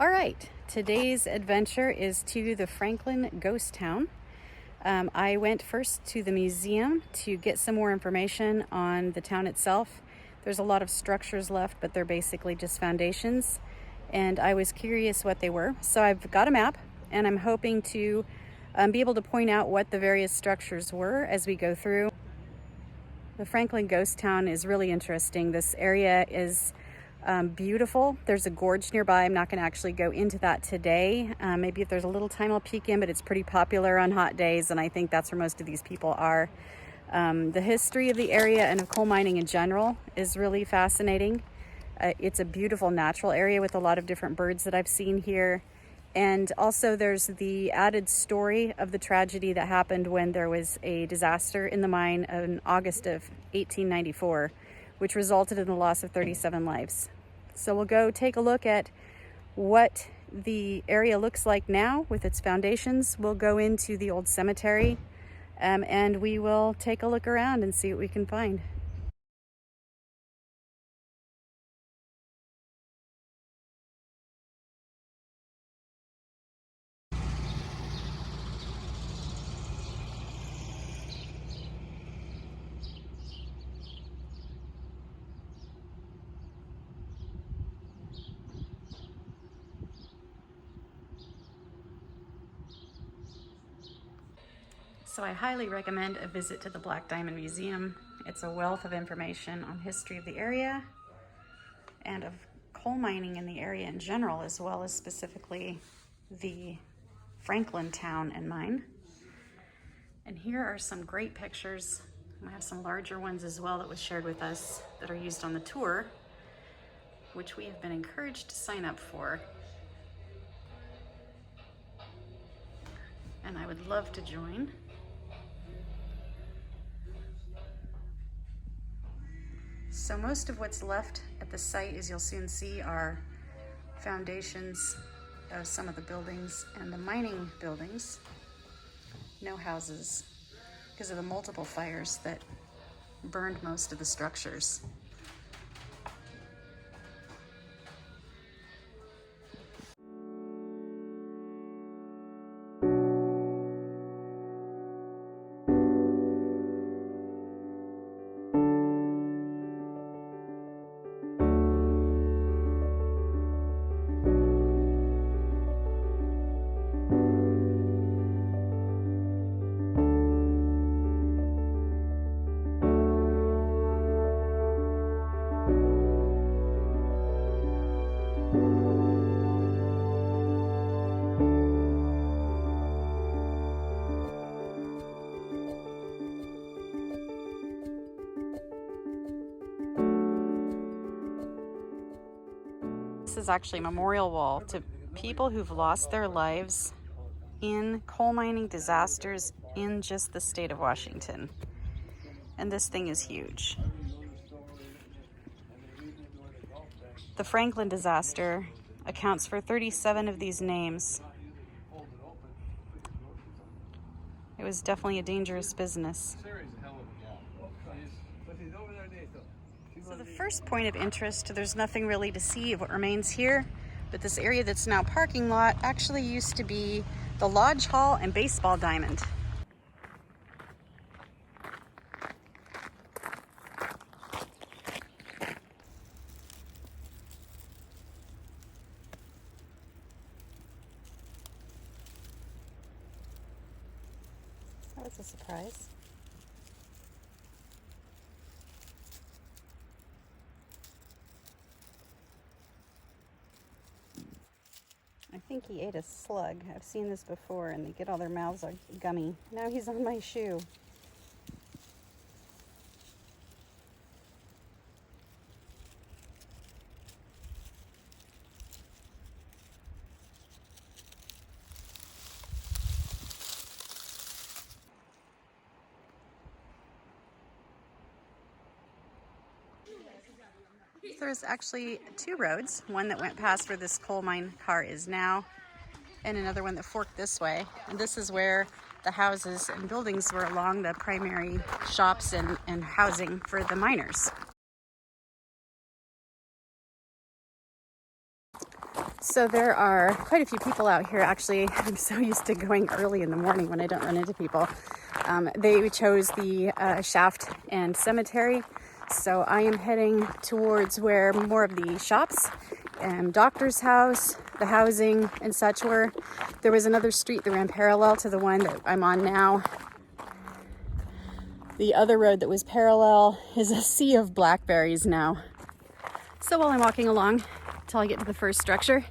All right, today's adventure is to the Franklin ghost town. I went first to the museum to get some more information on the town itself. There's a lot of structures left, but they're basically just foundations. And I was curious what they were. So I've got a map and I'm hoping to be able to point out what the various structures were as we go through. The Franklin ghost town is really interesting. This area is beautiful. There's a gorge nearby. I'm not going to actually go into that today. Maybe if there's a little time I'll peek in, but it's pretty popular on hot days, and I think that's where most of these people are. The history of the area and of coal mining in general is really fascinating. It's a beautiful natural area with a lot of different birds that I've seen here. And also there's the added story of the tragedy that happened when there was a disaster in the mine in August of 1894, which resulted in the loss of 37 lives. So we'll go take a look at what the area looks like now with its foundations. We'll go into the old cemetery and we will take a look around and see what we can find. So I highly recommend a visit to the Black Diamond Museum. It's a wealth of information on history of the area and of coal mining in the area in general, as well as specifically the Franklin town and mine. And here are some great pictures. I have some larger ones as well that was shared with us that are used on the tour, which we have been encouraged to sign up for. And I would love to join. So most of what's left at the site, as you'll soon see, are foundations of some of the buildings and the mining buildings. No houses because of the multiple fires that burned most of the structures. This is actually a memorial wall to people who've lost their lives in coal mining disasters in just the state of Washington. And this thing is huge. The Franklin disaster accounts for 37 of these names. It was definitely a dangerous business. So the first point of interest, there's nothing really to see of what remains here, but this area that's now parking lot actually used to be the lodge hall and baseball diamond. That was a surprise. I think he ate a slug. I've seen this before, and they get all their mouths are gummy. Now he's on my shoe. There's actually two roads, one that went past where this coal mine car is now, and another one that forked this way. And this is where the houses and buildings were along the primary shops and housing for the miners. So there are quite a few people out here. Actually, I'm so used to going early in the morning when I don't run into people. They chose the shaft and cemetery. So I am heading towards where more of the shops and doctor's house, the housing and such were. There was another street that ran parallel to the one that I'm on now. The other road that was parallel is a sea of blackberries now. So while I'm walking along until I get to the first structure,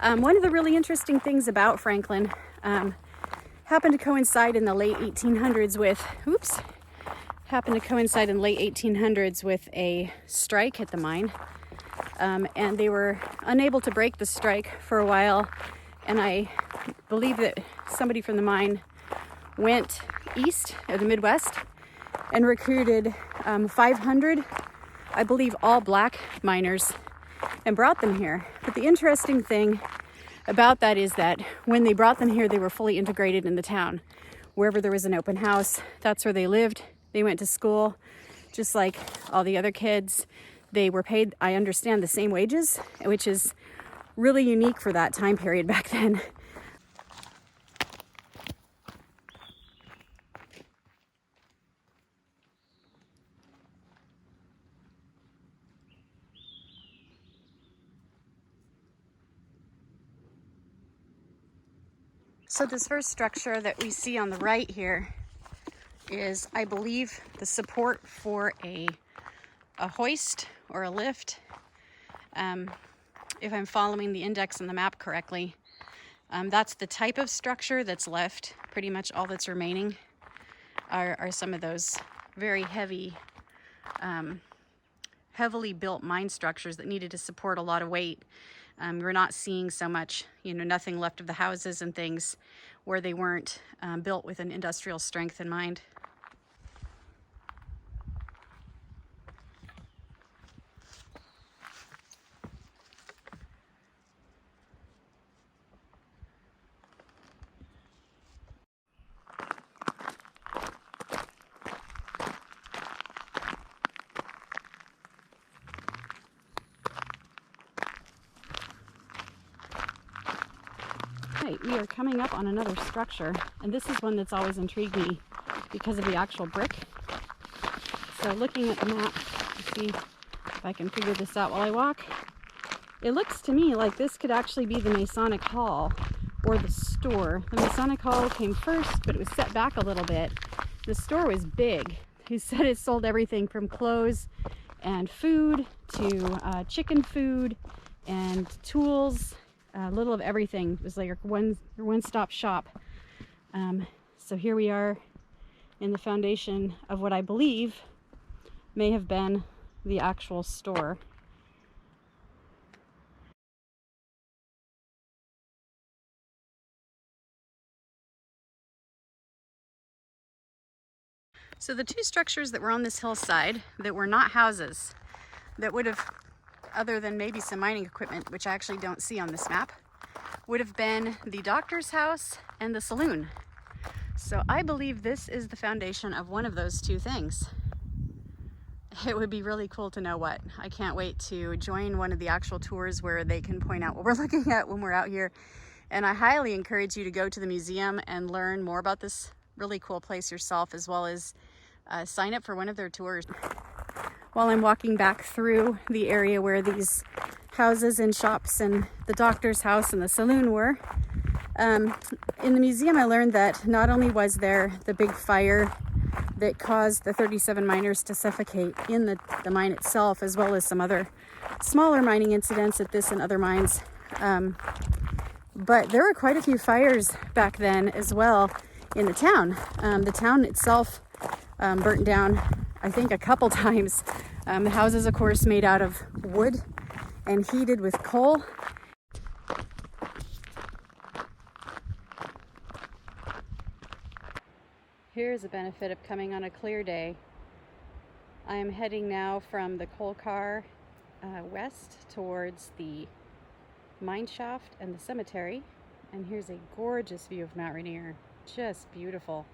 one of the really interesting things about Franklin happened to coincide in the late 1800s with, a strike at the mine. And they were unable to break the strike for a while. And I believe that somebody from the mine went east of the Midwest and recruited 500, I believe, all black miners and brought them here. But the interesting thing about that is that when they brought them here, they were fully integrated in the town. Wherever there was an open house, that's where they lived. They went to school just like all the other kids. They were paid, I understand, the same wages, which is really unique for that time period back then. So this first structure that we see on the right here is, I believe, the support for a hoist or a lift. If I'm following the index on the map correctly, that's the type of structure that's left. Pretty much all that's remaining are some of those very heavily built mine structures that needed to support a lot of weight. We're not seeing so much, nothing left of the houses and things where they weren't built with an industrial strength in mind. Right, we are coming up on another structure, and this is one that's always intrigued me because of the actual brick. So looking at the map to see if I can figure this out while I walk, it looks to me like this could actually be the Masonic Hall or the store. The Masonic Hall came first, but it was set back a little bit. The store was big. He said it sold everything from clothes and food to chicken food and tools. A little of everything. It was like your one-stop shop. So here we are in the foundation of what I believe may have been the actual store. So the two structures that were on this hillside that were not houses, that would have, other than maybe some mining equipment, which I actually don't see on this map, would have been the doctor's house and the saloon. So I believe this is the foundation of one of those two things. It would be really cool to know what. I can't wait to join one of the actual tours where they can point out what we're looking at when we're out here. And I highly encourage you to go to the museum and learn more about this really cool place yourself, as well as sign up for one of their tours. While I'm walking back through the area where these houses and shops and the doctor's house and the saloon were, in the museum I learned that not only was there the big fire that caused the 37 miners to suffocate in the mine itself, as well as some other smaller mining incidents at this and other mines, but there were quite a few fires back then as well in the town. The town itself burnt down, I think, a couple times. The houses, of course, made out of wood and heated with coal. Here's a benefit of coming on a clear day. I am heading now from the coal car west towards the mine shaft and the cemetery. And here's a gorgeous view of Mount Rainier. Just beautiful.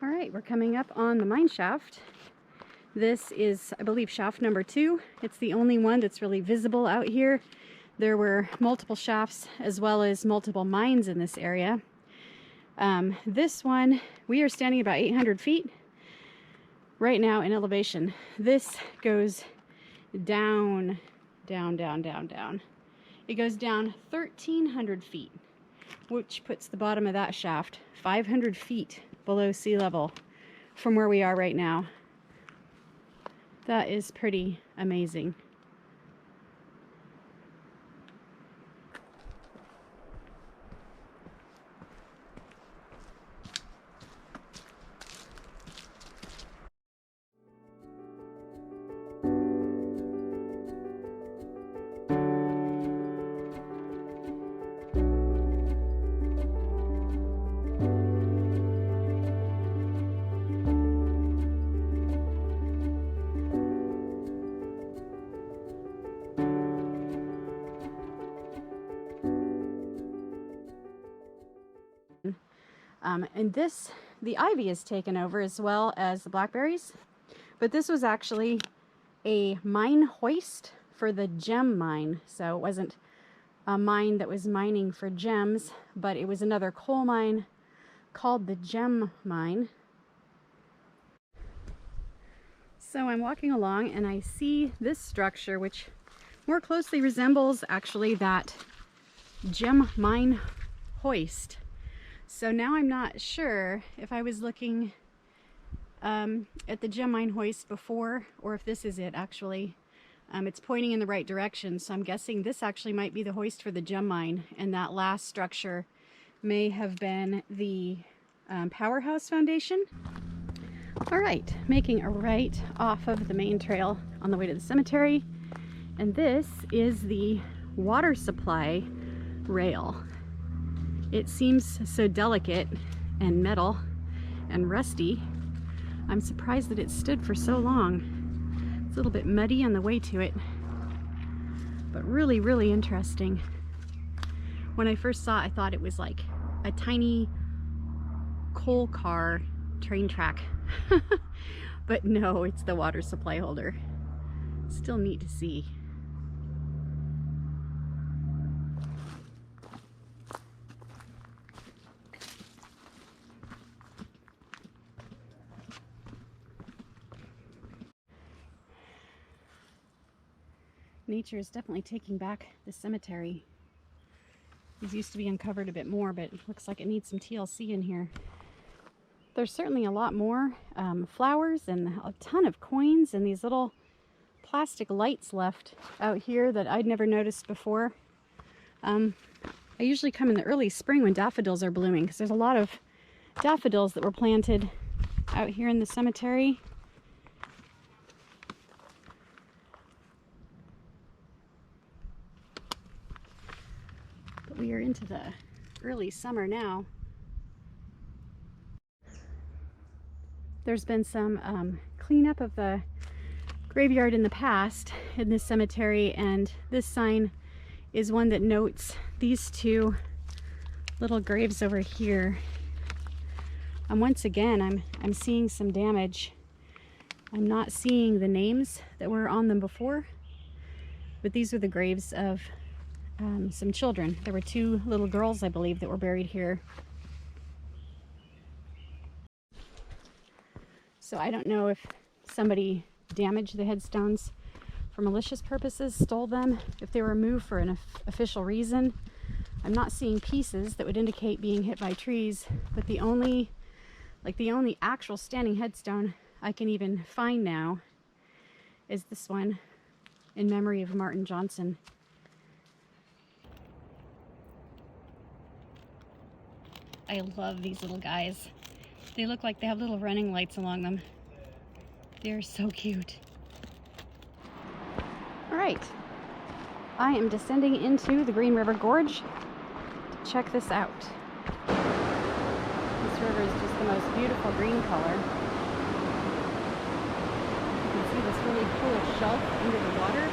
All right, we're coming up on the mine shaft. This is, I believe, shaft number 2. It's the only one that's really visible out here. There were multiple shafts as well as multiple mines in this area. This one, we are standing about 800 feet right now in elevation. This goes down, down, down, down, down. It goes down 1,300 feet, which puts the bottom of that shaft 500 feet below sea level from where we are right now. That is pretty amazing. And this, the ivy is taken over as well as the blackberries, but this was actually a mine hoist for the gem mine. So it wasn't a mine that was mining for gems, but it was another coal mine called the gem mine. So I'm walking along and I see this structure, which more closely resembles actually that gem mine hoist. So now I'm not sure if I was looking at the gem mine hoist before, or if this is it actually. It's pointing in the right direction, so I'm guessing this actually might be the hoist for the gem mine, and that last structure may have been the powerhouse foundation. All right, making a right off of the main trail on the way to the cemetery, and this is the water supply rail. It seems so delicate and metal and rusty. I'm surprised that it stood for so long. It's a little bit muddy on the way to it, but really, really interesting. When I first saw it, I thought it was like a tiny coal car train track. But no, it's the water supply holder. Still neat to see. Nature is definitely taking back the cemetery. These used to be uncovered a bit more, but it looks like it needs some TLC in here. There's certainly a lot more flowers and a ton of coins and these little plastic lights left out here that I'd never noticed before. I usually come in the early spring when daffodils are blooming, because there's a lot of daffodils that were planted out here in the cemetery. But we are into the early summer now. There's been some cleanup of the graveyard in the past in this cemetery, and this sign is one that notes these two little graves over here. And once again, I'm seeing some damage. I'm not seeing the names that were on them before, but these are the graves of some children. There were 2 little girls, I believe, that were buried here. So I don't know if somebody damaged the headstones for malicious purposes, stole them, if they were moved for an official reason. I'm not seeing pieces that would indicate being hit by trees, but the only actual standing headstone I can even find now is this one in memory of Martin Johnson. I love these little guys. They look like they have little running lights along them. They're so cute. All right, I am descending into the Green River Gorge to check this out. This river is just the most beautiful green color. You can see this really cool shelf under the water.